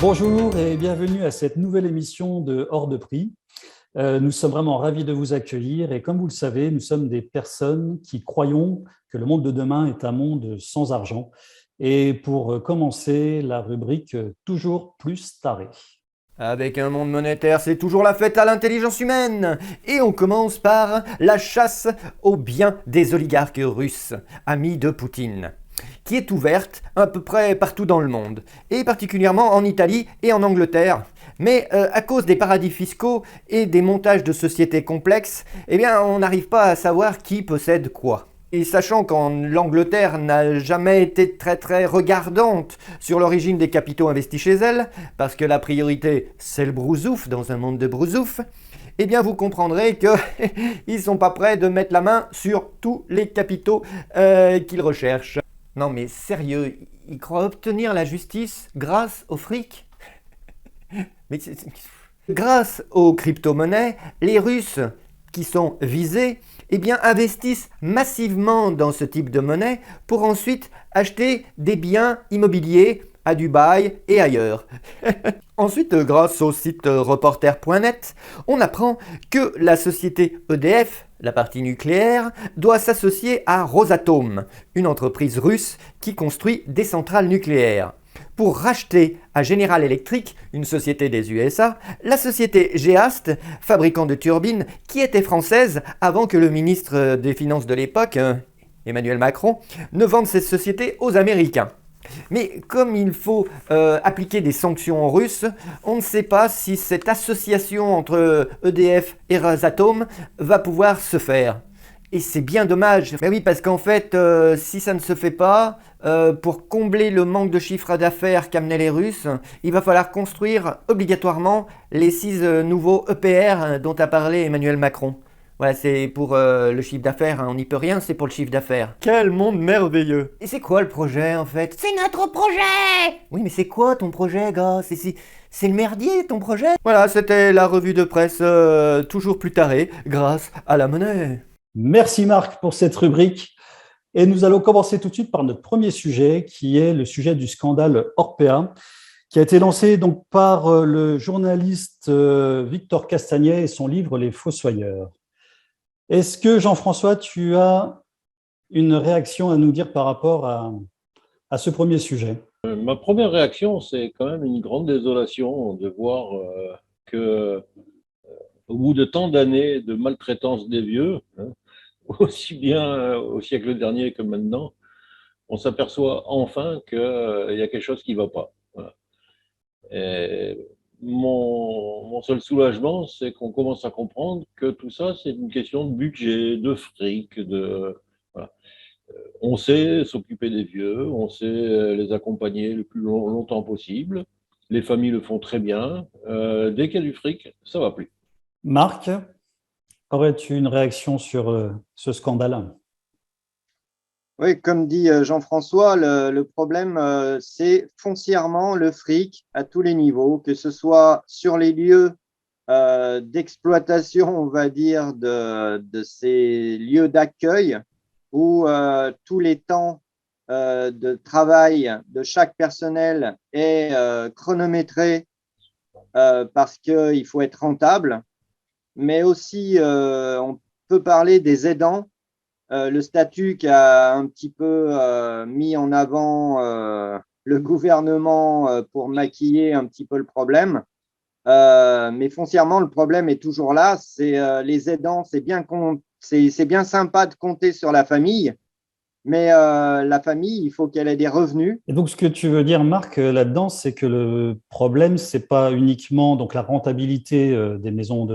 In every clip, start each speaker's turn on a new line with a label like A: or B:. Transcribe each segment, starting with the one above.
A: Bonjour et bienvenue à cette nouvelle émission de Hors de prix. Nous sommes vraiment ravis de vous accueillir et comme vous le savez, nous sommes des personnes qui croyons que le monde de demain est un monde sans argent. Et pour commencer, la rubrique Toujours plus taré.
B: Avec un monde monétaire, c'est toujours la fête à l'intelligence humaine. Et on commence par la chasse aux biens des oligarques russes, amis de Poutine, qui est ouverte à peu près partout dans le monde, et particulièrement en Italie et en Angleterre. Mais à cause des paradis fiscaux et des montages de sociétés complexes, eh bien, on n'arrive pas à savoir qui possède quoi. Et sachant l'Angleterre n'a jamais été très regardante sur l'origine des capitaux investis chez elle, parce que la priorité c'est le brousouf dans un monde de brousouf, eh bien vous comprendrez qu'ils sont pas prêts de mettre la main sur tous les capitaux qu'ils recherchent. Non mais sérieux, ils croient obtenir la justice grâce au fric? Mais grâce aux crypto-monnaies, les Russes qui sont visés, eh bien, investissent massivement dans ce type de monnaie pour ensuite acheter des biens immobiliers à Dubaï et ailleurs. Ensuite, grâce au site reporter.net, on apprend que la société EDF, la partie nucléaire, doit s'associer à Rosatom, une entreprise russe qui construit des centrales nucléaires, pour racheter à General Electric, une société des USA, la société Geast, fabricant de turbines, qui était française avant que le ministre des Finances de l'époque, Emmanuel Macron, ne vende cette société aux Américains. Mais comme il faut appliquer des sanctions russes, on ne sait pas si cette association entre EDF et Rosatom va pouvoir se faire. Et c'est bien dommage. Mais oui, parce qu'en fait, si ça ne se fait pas, pour combler le manque de chiffre d'affaires qu'amenaient les Russes, il va falloir construire obligatoirement les 6 nouveaux EPR dont a parlé Emmanuel Macron. Voilà, c'est pour le chiffre d'affaires, hein, on n'y peut rien, c'est pour le chiffre d'affaires. Quel monde merveilleux! Et c'est quoi le projet en fait?
C: C'est notre projet!
B: Oui, mais c'est quoi ton projet, gars? C'est le merdier ton projet? Voilà, c'était la revue de presse toujours plus tarée grâce à la monnaie.
A: Merci Marc pour cette rubrique. Et nous allons commencer tout de suite par notre premier sujet, qui est le sujet du scandale Orpea, qui a été lancé donc par le journaliste Victor Castagnet et son livre Les Fossoyeurs. Est-ce que Jean-François, tu as une réaction à nous dire par rapport à ce premier sujet?
D: Ma première réaction, c'est quand même une grande désolation de voir que, au bout de tant d'années de maltraitance des vieux, hein, aussi bien au siècle dernier que maintenant, on s'aperçoit enfin qu'il y a quelque chose qui ne va pas. Voilà. Et mon seul soulagement, c'est qu'on commence à comprendre que tout ça, c'est une question de budget, de fric, voilà. On sait s'occuper des vieux, on sait les accompagner le plus longtemps possible. Les familles le font très bien. Dès qu'il y a du fric, ça ne va plus.
A: Marc, aurais-tu une réaction sur ce scandale?
E: Oui, comme dit Jean-François, le problème, c'est foncièrement le fric à tous les niveaux, que ce soit sur les lieux d'exploitation, on va dire, de ces lieux d'accueil, où tous les temps de travail de chaque personnel est chronométré parce qu'il faut être rentable, mais aussi on peut parler des aidants. Le statut qu'a un petit peu mis en avant le gouvernement pour maquiller un petit peu le problème. Mais foncièrement, le problème est toujours là. C'est les aidants, c'est bien sympa de compter sur la famille, mais la famille, il faut qu'elle ait des revenus.
A: Et donc, ce que tu veux dire, Marc, là-dedans, c'est que le problème, ce n'est pas uniquement donc, la rentabilité des maisons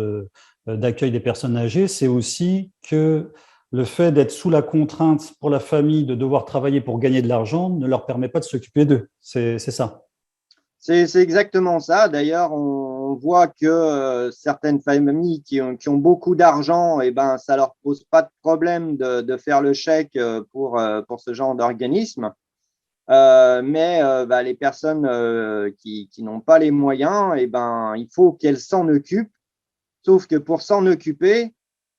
A: d'accueil des personnes âgées, c'est aussi que le fait d'être sous la contrainte pour la famille de devoir travailler pour gagner de l'argent ne leur permet pas de s'occuper d'eux. C'est ça.
E: C'est exactement ça. D'ailleurs, on voit que certaines familles qui ont beaucoup d'argent, eh ben, ça leur pose pas de problème de faire le chèque pour ce genre d'organisme. Mais bah, les personnes qui n'ont pas les moyens, eh ben, il faut qu'elles s'en occupent. Sauf que pour s'en occuper,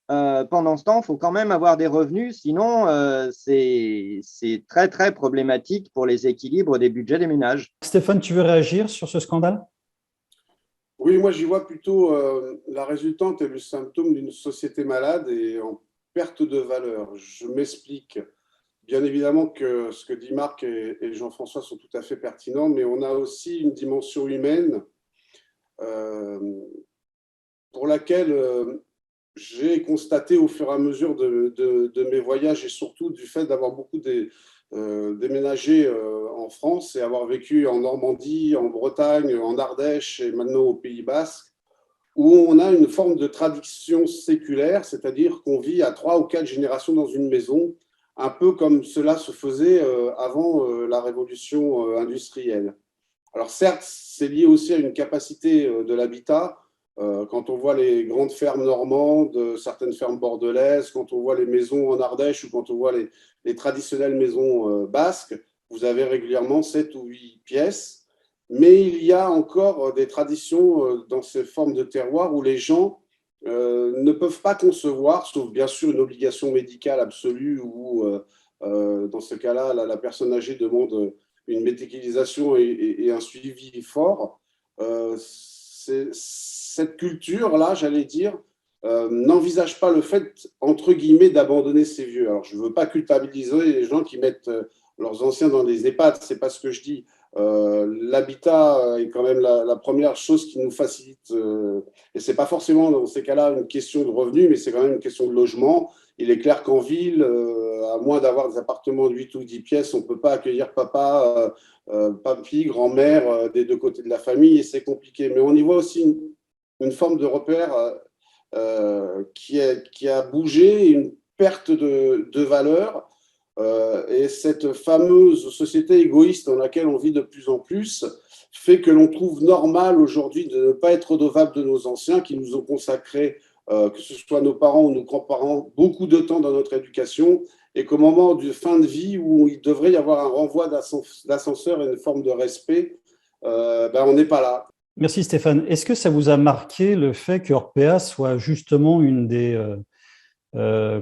E: pendant ce temps, il faut quand même avoir des revenus, sinon c'est très, très problématique pour les équilibres des budgets des ménages.
A: Stéphane, tu veux réagir sur ce scandale?
F: Oui, moi j'y vois plutôt la résultante et le symptôme d'une société malade et en perte de valeur. Je m'explique. Bien évidemment que ce que dit Marc et Jean-François sont tout à fait pertinents, mais on a aussi une dimension humaine pour laquelle j'ai constaté au fur et à mesure de mes voyages et surtout du fait d'avoir beaucoup déménagé en France et avoir vécu en Normandie, en Bretagne, en Ardèche et maintenant au Pays Basque, où on a une forme de tradition séculaire, c'est-à-dire qu'on vit à 3 ou 4 générations dans une maison, un peu comme cela se faisait avant la révolution industrielle. Alors certes, c'est lié aussi à une capacité de l'habitat. Quand on voit les grandes fermes normandes, certaines fermes bordelaises, quand on voit les maisons en Ardèche ou quand on voit les traditionnelles maisons basques, vous avez régulièrement 7 ou 8 pièces. Mais il y a encore des traditions dans ces formes de terroir où les gens ne peuvent pas concevoir, sauf bien sûr une obligation médicale absolue où, dans ce cas-là, la personne âgée demande une médicalisation et un suivi fort. Cette culture-là, j'allais dire, n'envisage pas le fait, entre guillemets, d'abandonner ses vieux. Alors, je ne veux pas culpabiliser les gens qui mettent leurs anciens dans des EHPAD, ce n'est pas ce que je dis. L'habitat est quand même la première chose qui nous facilite, et ce n'est pas forcément dans ces cas-là une question de revenus, mais c'est quand même une question de logement. Il est clair qu'en ville, à moins d'avoir des appartements de 8 ou 10 pièces, on ne peut pas accueillir papa, papy, grand-mère des deux côtés de la famille, et c'est compliqué. Mais on y voit aussi une forme de repère qui a bougé, une perte de valeur. Et cette fameuse société égoïste dans laquelle on vit de plus en plus fait que l'on trouve normal aujourd'hui de ne pas être redevable de nos anciens qui nous ont consacré, que ce soit nos parents ou nos grands-parents, beaucoup de temps dans notre éducation, et qu'au moment de fin de vie où il devrait y avoir un renvoi d'ascenseur et une forme de respect, on n'est pas là.
A: Merci Stéphane. Est-ce que ça vous a marqué le fait que Orpea soit justement une des, un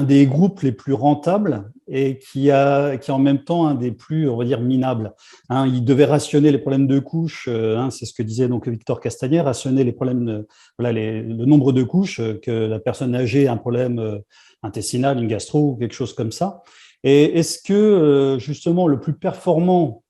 A: des groupes les plus rentables et qui est en même temps un des plus, on va dire, minables. Il devait rationner les problèmes de couches, c'est ce que disait donc Victor Castagnet, rationner les problèmes, le nombre de couches, que la personne âgée a un problème intestinal, une gastro ou quelque chose comme ça. Et est-ce que justement le plus performant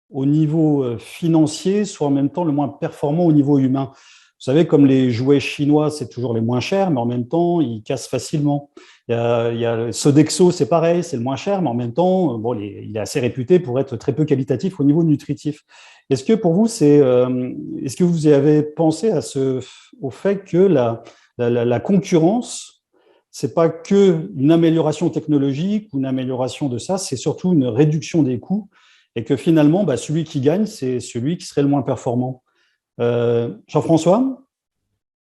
A: au niveau financier soit en même temps le moins performant au niveau humain? Vous savez, comme les jouets chinois, c'est toujours les moins chers, mais en même temps, ils cassent facilement. Il y a Sodexo, c'est pareil, c'est le moins cher, mais en même temps, il est assez réputé pour être très peu qualitatif au niveau nutritif. Est-ce que pour vous, est-ce que vous avez pensé au fait que la concurrence, c'est pas que une amélioration technologique ou une amélioration de ça, c'est surtout une réduction des coûts et que finalement, celui qui gagne, c'est celui qui serait le moins performant. Jean-François?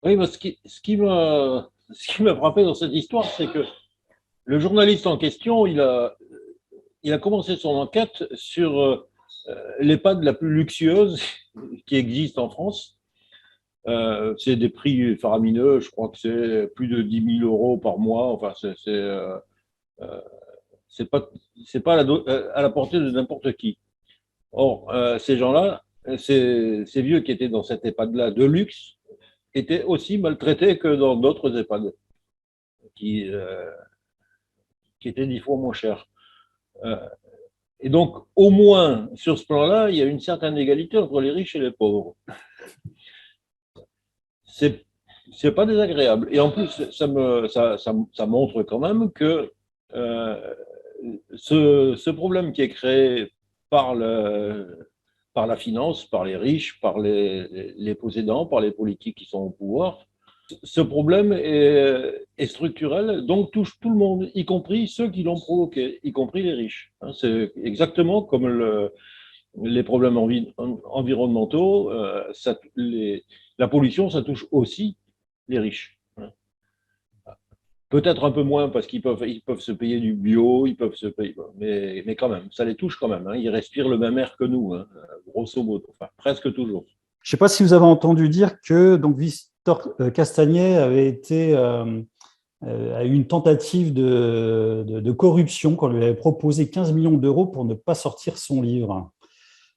D: Oui, ce qui m'a frappé dans cette histoire, c'est que le journaliste en question, il a commencé son enquête sur l'EHPAD la plus luxueuse qui existe en France. C'est des prix faramineux, je crois que c'est plus de 10 000 € par mois. Enfin, c'est pas à la portée de n'importe qui. Or, ces gens-là, ces vieux qui étaient dans cette EHPAD-là de luxe, étaient aussi maltraités que dans d'autres EHPAD qui étaient 10 fois moins chers. Et donc, au moins, sur ce plan-là, il y a une certaine égalité entre les riches et les pauvres. C'est pas désagréable. Et en plus, ça montre quand même que ce problème qui est créé par la finance, par les riches, par les possédants, par les politiques qui sont au pouvoir, ce problème est structurel, donc touche tout le monde, y compris ceux qui l'ont provoqué, y compris les riches. C'est exactement comme les problèmes environnementaux, la pollution, ça touche aussi les riches. Peut-être un peu moins parce qu'ils peuvent se payer du bio, ils peuvent se payer, mais quand même, ça les touche quand même. Ils respirent le même air que nous, grosso modo, enfin presque toujours.
A: Je ne sais pas si vous avez entendu dire que donc Victor Castagnet a eu une tentative de corruption qu'on lui avait proposé 15 millions d'euros pour ne pas sortir son livre.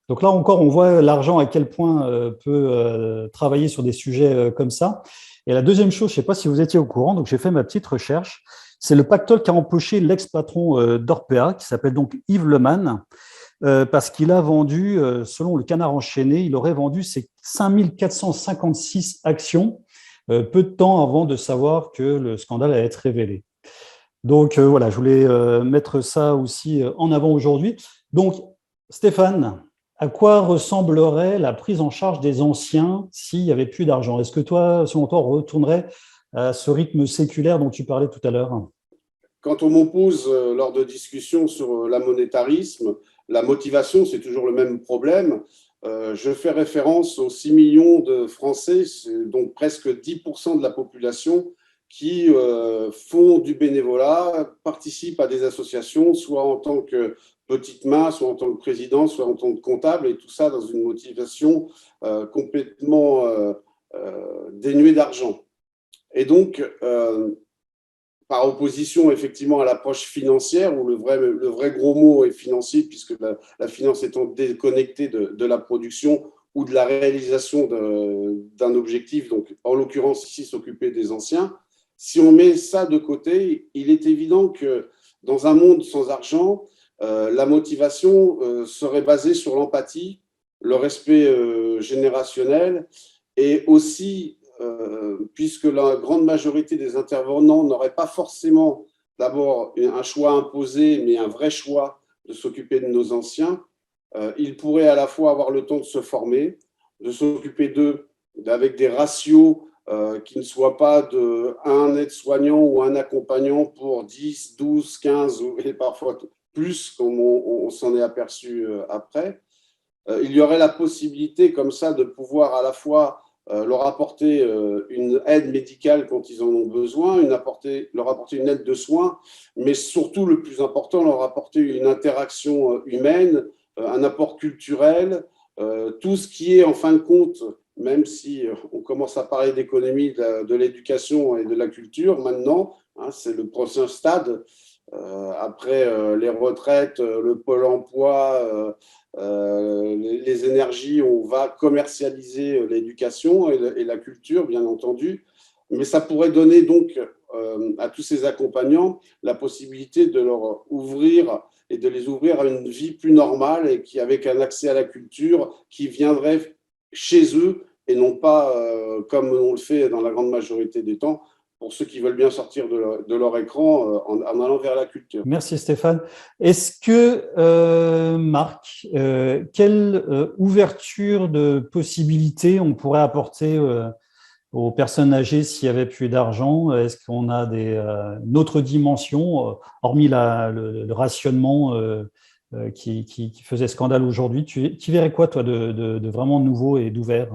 A: Donc là encore, on voit l'argent à quel point peut travailler sur des sujets comme ça. Et la deuxième chose, je ne sais pas si vous étiez au courant, donc j'ai fait ma petite recherche, c'est le pactole qu'a empoché l'ex-patron d'Orpea, qui s'appelle donc Yves Lemann, parce qu'il a vendu, selon le Canard enchaîné, il aurait vendu ses 5456 actions peu de temps avant de savoir que le scandale allait être révélé. Donc voilà, je voulais mettre ça aussi en avant aujourd'hui. Donc Stéphane, à quoi ressemblerait la prise en charge des anciens s'il n'y avait plus d'argent? Est-ce que toi, selon toi, on retournerait à ce rythme séculaire dont tu parlais tout à l'heure?
F: Quand on m'oppose lors de discussions sur la monétarisme, la motivation, c'est toujours le même problème. Je fais référence aux 6 millions de Français, donc presque 10% de la population, qui font du bénévolat, participent à des associations, soit en tant que petite main, soit en tant que président, soit en tant que comptable, et tout ça dans une motivation complètement dénuée d'argent. Et donc, par opposition effectivement à l'approche financière, où le vrai gros mot est financier, puisque la finance étant déconnectée de la production ou de la réalisation d'un objectif, donc en l'occurrence ici s'occuper des anciens. Si on met ça de côté, il est évident que dans un monde sans argent, la motivation serait basée sur l'empathie, le respect générationnel et aussi puisque la grande majorité des intervenants n'auraient pas forcément d'abord un choix imposé, mais un vrai choix de s'occuper de nos anciens, ils pourraient à la fois avoir le temps de se former, de s'occuper d'eux avec des ratios qui ne soient pas de un aide-soignant ou un accompagnant pour 10, 12, 15 et parfois plus, comme on s'en est aperçu après. Il y aurait la possibilité comme ça de pouvoir à la fois leur apporter une aide médicale quand ils en ont besoin, leur apporter une aide de soins, mais surtout, le plus important, leur apporter une interaction humaine, un apport culturel, tout ce qui est, en fin de compte, même si on commence à parler d'économie de l'éducation et de la culture maintenant, hein, c'est le prochain stade, après les retraites, le pôle emploi, les énergies, on va commercialiser l'éducation et la culture, bien entendu, mais ça pourrait donner donc à tous ces accompagnants la possibilité de leur ouvrir et de les ouvrir à une vie plus normale et avec un accès à la culture qui viendrait chez eux et non pas comme on le fait dans la grande majorité des temps, pour ceux qui veulent bien sortir de leur écran en allant vers la culture.
A: Merci Stéphane. Est-ce que, Marc, quelle ouverture de possibilités on pourrait apporter aux personnes âgées s'il n'y avait plus d'argent? Est-ce qu'on a une autre dimension, hormis le rationnement qui faisait scandale aujourd'hui? Tu verrais quoi, toi, de vraiment nouveau et d'ouvert?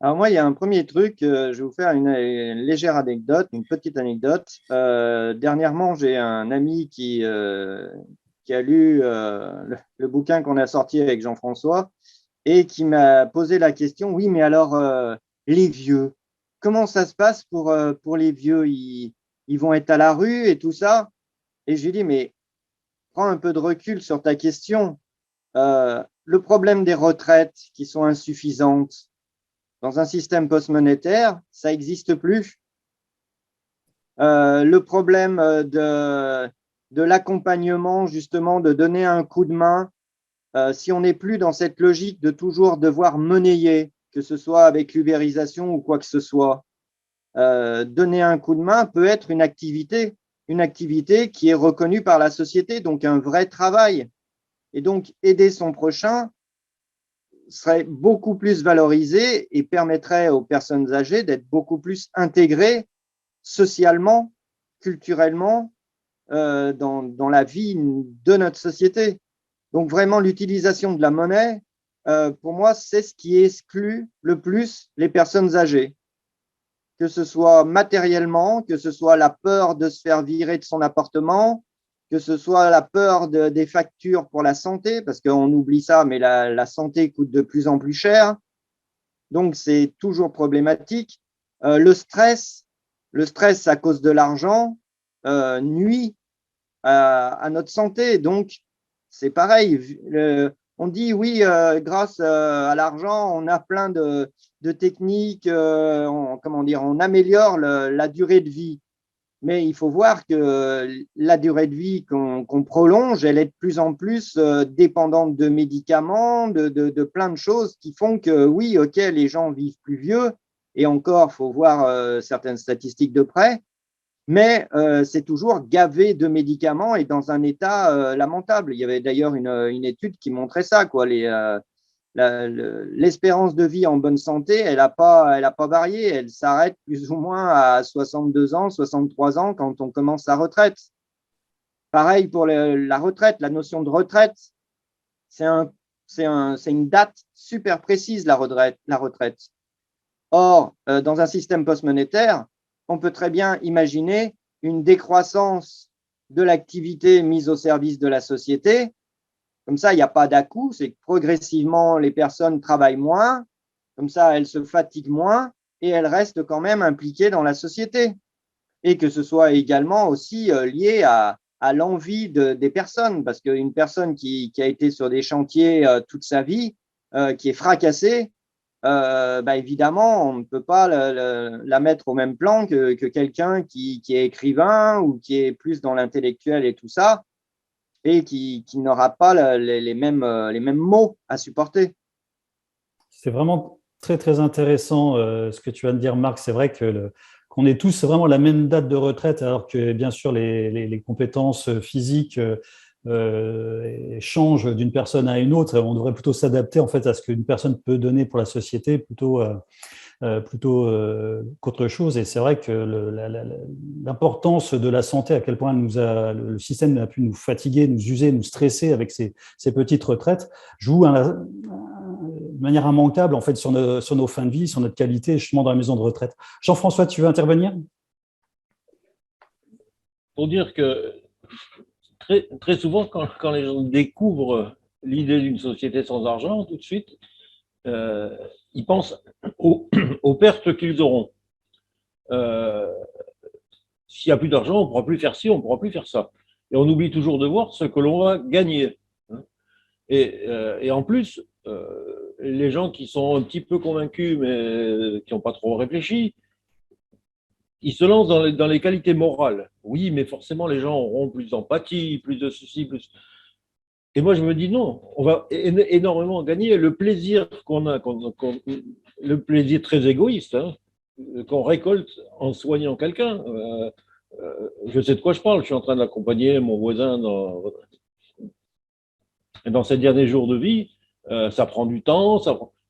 E: Alors moi, il y a un premier truc, je vais vous faire une légère anecdote, une petite anecdote. Dernièrement, j'ai un ami qui a lu le bouquin qu'on a sorti avec Jean-François et qui m'a posé la question, oui, mais alors les vieux, comment ça se passe pour les vieux? Ils vont être à la rue et tout ça? Et je lui ai dit, mais prends un peu de recul sur ta question. Le problème des retraites qui sont insuffisantes, dans un système post-monétaire, ça n'existe plus. Le problème de l'accompagnement, justement, de donner un coup de main, si on n'est plus dans cette logique de toujours devoir monnayer, que ce soit avec l'ubérisation ou quoi que ce soit, donner un coup de main peut être une activité qui est reconnue par la société, donc un vrai travail. Et donc, aider son prochain serait beaucoup plus valorisé et permettrait aux personnes âgées d'être beaucoup plus intégrées socialement, culturellement, dans la vie de notre société. Donc vraiment, l'utilisation de la monnaie, pour moi, c'est ce qui exclut le plus les personnes âgées. Que ce soit matériellement, que ce soit la peur de se faire virer de son appartement, que ce soit la peur des factures pour la santé, parce qu'on oublie ça, mais la santé coûte de plus en plus cher. Donc, c'est toujours problématique. Le stress à cause de l'argent nuit à notre santé. Donc, c'est pareil. On dit oui, grâce à l'argent, on a plein de techniques, on améliore la durée de vie. Mais il faut voir que la durée de vie qu'on prolonge, elle est de plus en plus dépendante de médicaments, de plein de choses qui font que oui, ok, les gens vivent plus vieux, et encore, il faut voir certaines statistiques de près, mais c'est toujours gavé de médicaments et dans un état lamentable. Il y avait d'ailleurs une étude qui montrait ça, quoi. L'espérance de vie en bonne santé, elle n'a pas varié. Elle s'arrête plus ou moins à 62 ans, 63 ans quand on commence sa retraite. Pareil pour la retraite, la notion de retraite, c'est une date super précise, la retraite. Or, dans un système post-monétaire, on peut très bien imaginer une décroissance de l'activité mise au service de la société. Comme ça, il n'y a pas d'à-coup, c'est que progressivement, les personnes travaillent moins, comme ça, elles se fatiguent moins et elles restent quand même impliquées dans la société. Et que ce soit également aussi lié à l'envie des personnes, parce qu'une personne qui a été sur des chantiers toute sa vie, qui est fracassée, évidemment, on ne peut pas la mettre au même plan que quelqu'un qui est écrivain ou qui est plus dans l'intellectuel et tout ça, et qui n'aura pas les mêmes mots à supporter.
A: C'est vraiment très, très intéressant ce que tu viens de dire, Marc. C'est vrai qu'on est tous vraiment à la même date de retraite, alors que bien sûr les compétences physiques changent d'une personne à une autre. On devrait plutôt s'adapter en fait à ce qu'une personne peut donner pour la société plutôt qu'autre chose. Et c'est vrai que l'importance de la santé, à quel point le système a pu nous fatiguer, nous user, nous stresser avec ces petites retraites, joue de manière immanquable en fait sur nos fins de vie, sur notre qualité, justement dans la maison de retraite. Jean-François, tu veux intervenir?
D: Pour dire que très, très souvent, quand les gens découvrent l'idée d'une société sans argent, tout de suite, ils pensent aux pertes qu'ils auront. S'il n'y a plus d'argent, on ne pourra plus faire ci, on ne pourra plus faire ça. Et on oublie toujours de voir ce que l'on va gagner. Et en plus, les gens qui sont un petit peu convaincus, mais qui n'ont pas trop réfléchi, ils se lancent dans les qualités morales. Oui, mais forcément, les gens auront plus d'empathie, plus de ceci, plus… Et moi, je me dis non, on va énormément gagner. Le plaisir qu'on a, le plaisir très égoïste, qu'on récolte en soignant quelqu'un. Je sais de quoi je parle. Je suis en train d'accompagner mon voisin dans ses derniers jours de vie. Ça prend du temps,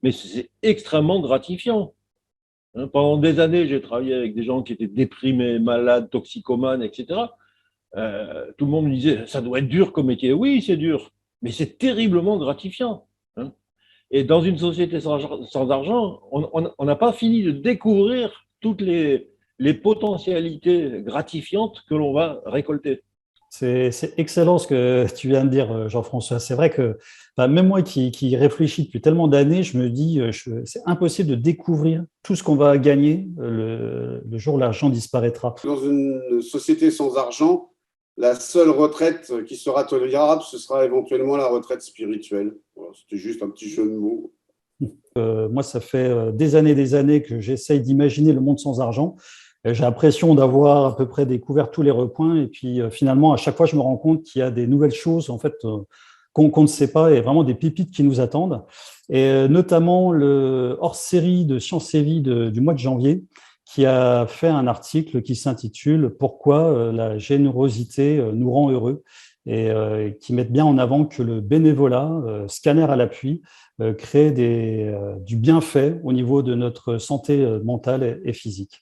D: mais c'est extrêmement gratifiant. Pendant des années, j'ai travaillé avec des gens qui étaient déprimés, malades, toxicomanes, etc. Tout le monde me disait, ça doit être dur comme métier. Oui, c'est dur, mais c'est terriblement gratifiant. Et dans une société sans argent, on n'a pas fini de découvrir toutes les potentialités gratifiantes que l'on va récolter.
A: C'est excellent ce que tu viens de dire, Jean-François. C'est vrai que même moi qui réfléchis depuis tellement d'années, je me dis c'est impossible de découvrir tout ce qu'on va gagner le jour où l'argent disparaîtra.
F: Dans une société sans argent, la seule retraite qui sera tolérable, ce sera éventuellement la retraite spirituelle. Voilà, c'était juste un petit jeu de mots.
A: Moi, ça fait des années que j'essaye d'imaginer le monde sans argent. J'ai l'impression d'avoir à peu près découvert tous les recoins et puis finalement, à chaque fois, je me rends compte qu'il y a des nouvelles choses en fait, qu'on ne sait pas et vraiment des pépites qui nous attendent. Et notamment le hors-série de Science et Vie du mois de janvier qui a fait un article qui s'intitule « Pourquoi la générosité nous rend heureux » et qui met bien en avant que le bénévolat, scanner à l'appui, crée du bienfait au niveau de notre santé mentale et physique.